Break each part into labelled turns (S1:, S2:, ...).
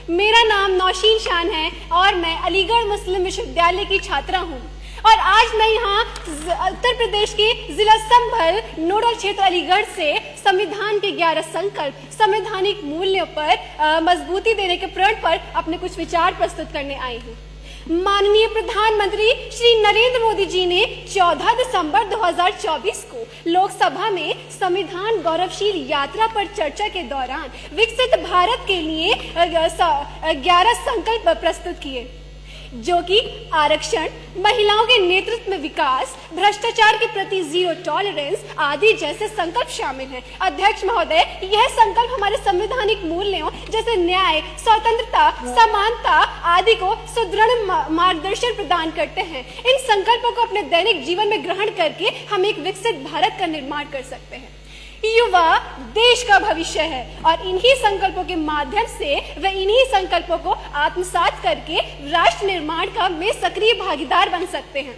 S1: मेरा नाम नौशीन शान है और मैं अलीगढ़ मुस्लिम विश्वविद्यालय की छात्रा हूँ और आज मैं यहाँ उत्तर प्रदेश के जिला संभल नोडल क्षेत्र अलीगढ़ से संविधान के 11 संकल्प संवैधानिक मूल्यों पर मजबूती देने के प्रण पर अपने कुछ विचार प्रस्तुत करने आई हूँ। माननीय प्रधानमंत्री श्री नरेंद्र मोदी जी ने 14 दिसंबर 2024 को लोकसभा में संविधान गौरवशील यात्रा पर चर्चा के दौरान विकसित भारत के लिए 11 संकल्प प्रस्तुत किए, जो कि आरक्षण, महिलाओं के नेतृत्व में विकास, भ्रष्टाचार के प्रति जीरो टॉलरेंस आदि जैसे संकल्प शामिल हैं। अध्यक्ष महोदय, यह संकल्प हमारे संवैधानिक मूल्यों जैसे न्याय, स्वतंत्रता, समानता आदि को सुदृढ़ मार्गदर्शन प्रदान करते हैं। इन संकल्पों को अपने दैनिक जीवन में ग्रहण करके हम एक विकसित भारत का निर्माण कर सकते हैं। युवा देश का भविष्य है और इन्हीं संकल्पों के माध्यम से वे इन्हीं संकल्पों को आत्मसात करके राष्ट्र निर्माण का में सक्रिय भागीदार बन सकते हैं।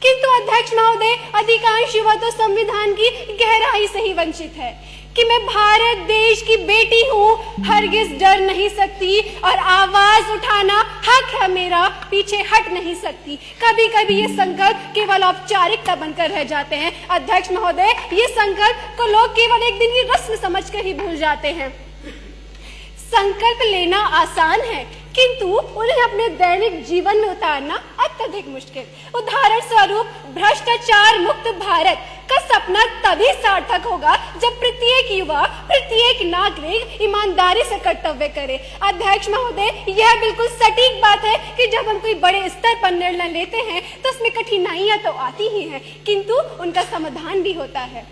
S1: किंतु अध्यक्ष महोदय, अधिकांश युवा तो संविधान की गहराई से ही वंचित है कि मैं भारत देश की बेटी हूँ, हरगिज डर नहीं सकती और आवाज उठाना हक है मेरा, पीछे हट नहीं सकती। कभी कभी ये संकल्प केवल औपचारिकता बनकर रह जाते हैं। अध्यक्ष महोदय, ये संकल्प को लोग केवल एक दिन की रस्म समझकर ही भूल जाते हैं। संकल्प लेना आसान है किंतु उन्हें अपने दैनिक जीवन में उतारना अत्यधिक मुश्किल। उदाहरण स्वरूप, भ्रष्टाचार मुक्त भारत का सपना तभी सार्थक होगा जब प्रत्येक युवा, प्रत्येक नागरिक ईमानदारी से कर्तव्य करे। अध्यक्ष महोदय, यह बिल्कुल सटीक बात है कि जब हम कोई बड़े स्तर पर निर्णय लेते हैं तो उसमें कठिनाइयां तो आती ही हैं, किंतु उनका समाधान भी होता है।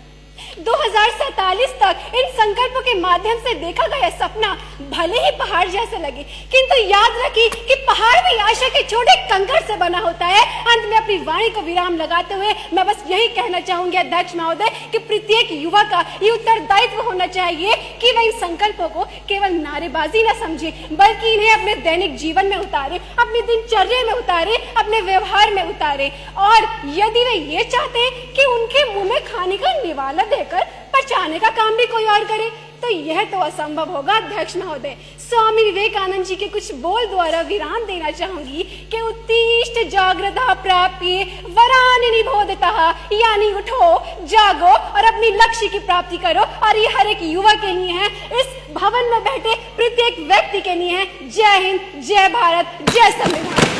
S1: 2047 तक इन संकल्पों के माध्यम से देखा गया सपना भले ही पहाड़ जैसे लगे, किंतु याद रखिए कि पहाड़ भी आशा के छोटे कंकड़ से बना होता है। अंत में अपनी वाणी को विराम लगाते हुए मैं बस यही कहना चाहूंगी अध्यक्ष महोदय कि प्रत्येक युवा का ये उत्तरदायित्व होना चाहिए कि वह इन संकल्पों को केवल नारेबाजी न समझे, बल्कि इन्हें अपने दैनिक जीवन में उतारे, अपनी दिनचर्या में उतारे, अपने व्यवहार में उतारे। और यदि वे ये चाहते हैं कि उनके मुंह में खाने का निवाला देकर पचाने का काम भी कोई और करे तो यह तो असंभव होगा। अध्यक्ष महोदय, स्वामी विवेकानंद जी के कुछ बोल द्वारा विराम देना चाहूंगी कि उत्तिष्ठ जागृता प्राप्य वरान निबोधतः, यानी उठो, जागो और अपनी लक्ष्य की प्राप्ति करो। और ये हर एक युवा के लिए है, इस भवन में बैठे प्रत्येक व्यक्ति के लिए है। जय हिंद, जय भारत, जय संविधान।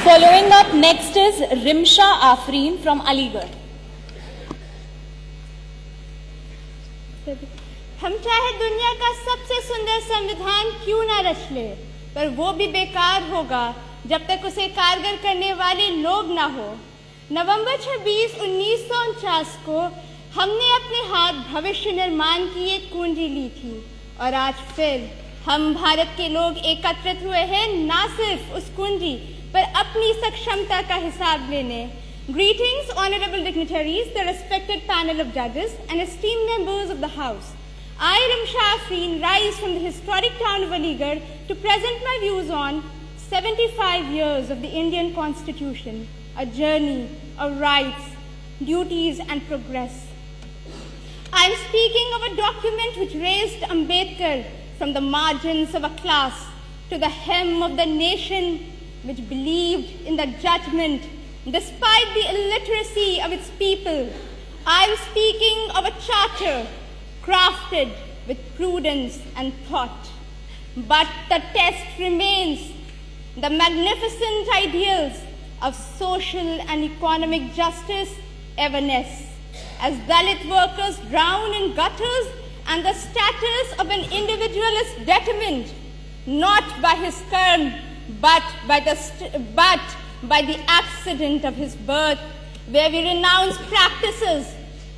S2: Following up next is Rimsha Afreen from Aligarh.
S3: हम चाहे दुनिया का सबसे सुंदर संविधान क्यों ना रच ले, पर वो भी बेकार होगा जब तक उसे कारगर करने वाले लोग ना हो। नवंबर 26, 1949 को हमने अपने हाथ भविष्य निर्माण की एक कुंजी ली थी और आज फिर हम भारत के लोग एकत्रित हुए हैं ना सिर्फ उस कुंजी पर अपनी सक्षमता का हिसाब लेने। Greetings, honorable dignitaries, the respected panel of judges and esteemed members of the House. I, Rimsha Afreen, rise from the historic town of Aligarh to present my views on 75 years of the Indian Constitution, a journey of rights, duties and progress. I am speaking of a document which raised Ambedkar from the margins of a class to the hem of the nation, which believed in the judgment despite the illiteracy of its people. I am speaking of a charter crafted with prudence and thought. But the test remains the magnificent ideals of social and economic justice evanesce as Dalit workers drown in gutters and the status of an individual is determined not by his karma but by the accident of his birth, where we renounce practices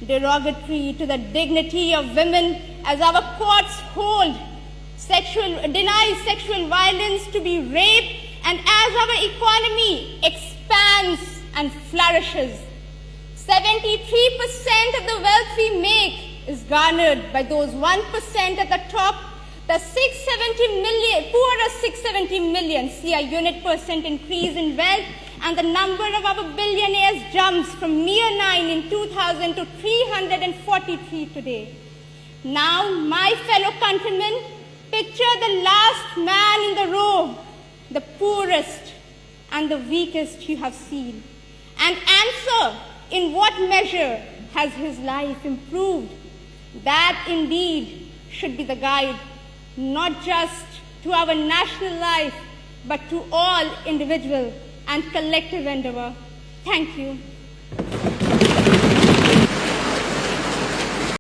S3: derogatory to the dignity of women as our courts hold deny sexual violence to be rape, and as our economy expands and flourishes. 73% of the wealth we make is garnered by those 1% at the top. The 670 million, poorer 670 million see a unit percent increase in wealth, and the number of our billionaires jumps from mere 9 in 2000 to 343 today. Now, my fellow countrymen, picture the last man in the row, the poorest and the weakest you have seen, and answer in what measure has his life improved. That indeed should be the guide, not just to our national life, but to all individual and collective endeavor. Thank you.